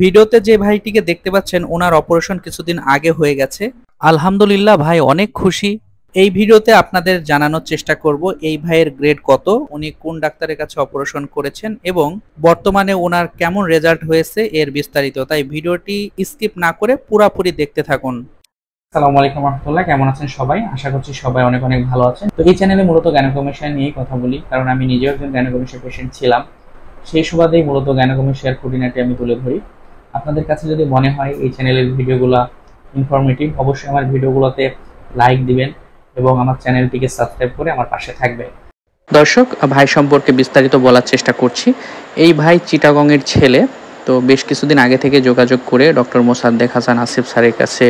ভিডিওতে যে ভাইটিকে দেখতে পাচ্ছেন ওনার অপারেশন কিছুদিন আগে হয়ে গেছে। আলহামদুলিল্লাহ ভাই অনেক খুশি। এই ভিডিওতে আপনাদের জানানোর চেষ্টা করব এই ভাইয়ের গ্রেড কত, উনি কোন ডাক্তারের কাছে অপারেশন করেছেন এবং বর্তমানে ওনার কেমন রেজাল্ট হয়েছে এর বিস্তারিত। তাই ভিডিওটি স্কিপ না করে পুরোপুরি দেখতে থাকুন। আসসালামু আলাইকুম রহমতুল্লাহ, কেমন আছেন সবাই? আশা করছি সবাই অনেক অনেক ভালো আছেন। তো এই চ্যানেলে মূলত গাইনোকমেশিয়া নিয়েই কথা বলি, কারণ আমি নিজেও একজন গাইনোকমেশিয়া পেশেন্ট ছিলাম। সেই সুবাদেই মূলত গাইনোকমেশিয়ার খুঁটিনাটি আমি তুলে ধরি। আপনাদের কাছে যদি মনে হয় এই চ্যানেলের ভিডিওগুলো ইনফরমেটিভ, অবশ্যই আমার ভিডিওগুলোতে লাইক দিবেন এবং আমার চ্যানেলটিকে সাবস্ক্রাইব করে আমার পাশে থাকবে। দর্শক, ভাই সম্পর্কে বিস্তারিত বলার চেষ্টা করছি। এই ভাই চিটাগংয়ের ছেলে। তো বেশ কিছুদিন আগে থেকে যোগাযোগ করে ডক্টর মোসাদ্দেক হাসান আসিফ স্যারের কাছে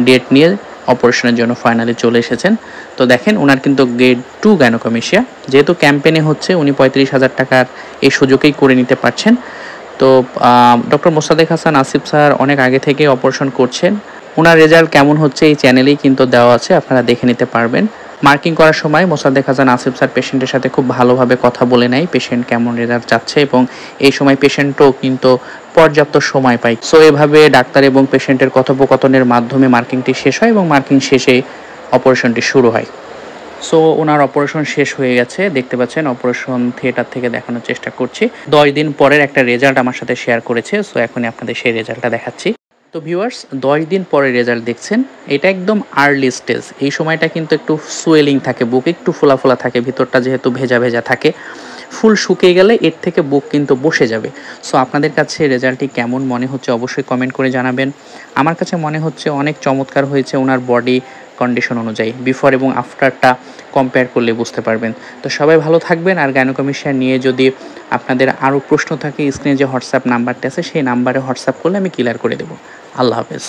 ডেট নিয়ে অপারেশনের জন্য ফাইনালি চলে এসেছেন। তো দেখেন, ওনার কিন্তু গ্রেড 2 গাইনোকমেশিয়া, যেহেতু ক্যাম্পেইনে হচ্ছে উনি 35,000 টাকার এই সুযোগেই করে নিতে পারছেন। তো ডক্টর মোসাদ্দেক হাসান আসিফ স্যার অনেক আগে থেকে অপারেশন করছেন। ওনার রেজাল্ট কেমন হচ্ছে এই চ্যানেলেই কিন্তু দেওয়া আছে, আপনারা দেখে নিতে পারবেন। মার্কিং করার সময় মোসাদ্দেক হাসান আসিফ স্যার পেশেন্টের সাথে খুব ভালোভাবে কথা বলে নেয়, পেশেন্ট কেমন রেজাল্ট চাচ্ছে, এবং এই সময় পেশেন্টও কিন্তু পর্যাপ্ত সময় পায়। সো এভাবে ডাক্তার এবং পেশেন্টের কথোপকথনের মাধ্যমে মার্কিংটি শেষ হয় এবং মার্কিং শেষে অপারেশনটি শুরু হয়। সো ওনার অপারেশন শেষ হয়ে গেছে, দেখতে পাচ্ছেন অপারেশন থিয়েটার থেকে দেখানোর চেষ্টা করছি। 10 দিন পরের একটা রেজাল্ট আমার সাথে শেয়ার করেছে, সো এখনই আপনাদের সেই রেজাল্টটা দেখাচ্ছি। তো ভিউয়ার্স, 10 দিন পরে রেজাল্ট দেখছেন, এটা একদম আর্লি স্টেজ। এই সময়টা কিন্তু একটু সোয়েলিং থাকে, বুক একটু ফোলা ফোলা থাকে, ভিতরটা যেহেতু ভেজা ভেজা থাকে। ফুল শুকিয়ে গেলে এর থেকে বুক কিন্তু বসে যাবে। সো আপনাদের কাছে রেজাল্টটি কেমন মনে হচ্ছে অবশ্যই কমেন্ট করে জানাবেন। আমার কাছে মনে হচ্ছে অনেক চমৎকার হয়েছে ওনার বডি কন্ডিশন অনুযায়ী। বিফোর এবং আফটারটা কম্পেয়ার করলে বুঝতে পারবেন। তো সবাই ভালো থাকবেন। আর গাইনোকমেশিয়া নিয়ে যদি আপনাদের আরও প্রশ্ন থাকে, স্ক্রিনে যে হোয়াটসঅ্যাপ নাম্বারটা আছে সেই নাম্বারে হোয়াটসঅ্যাপ করলে আমি ক্লিয়ার করে দেবো। আল্লাহ হাফেজ।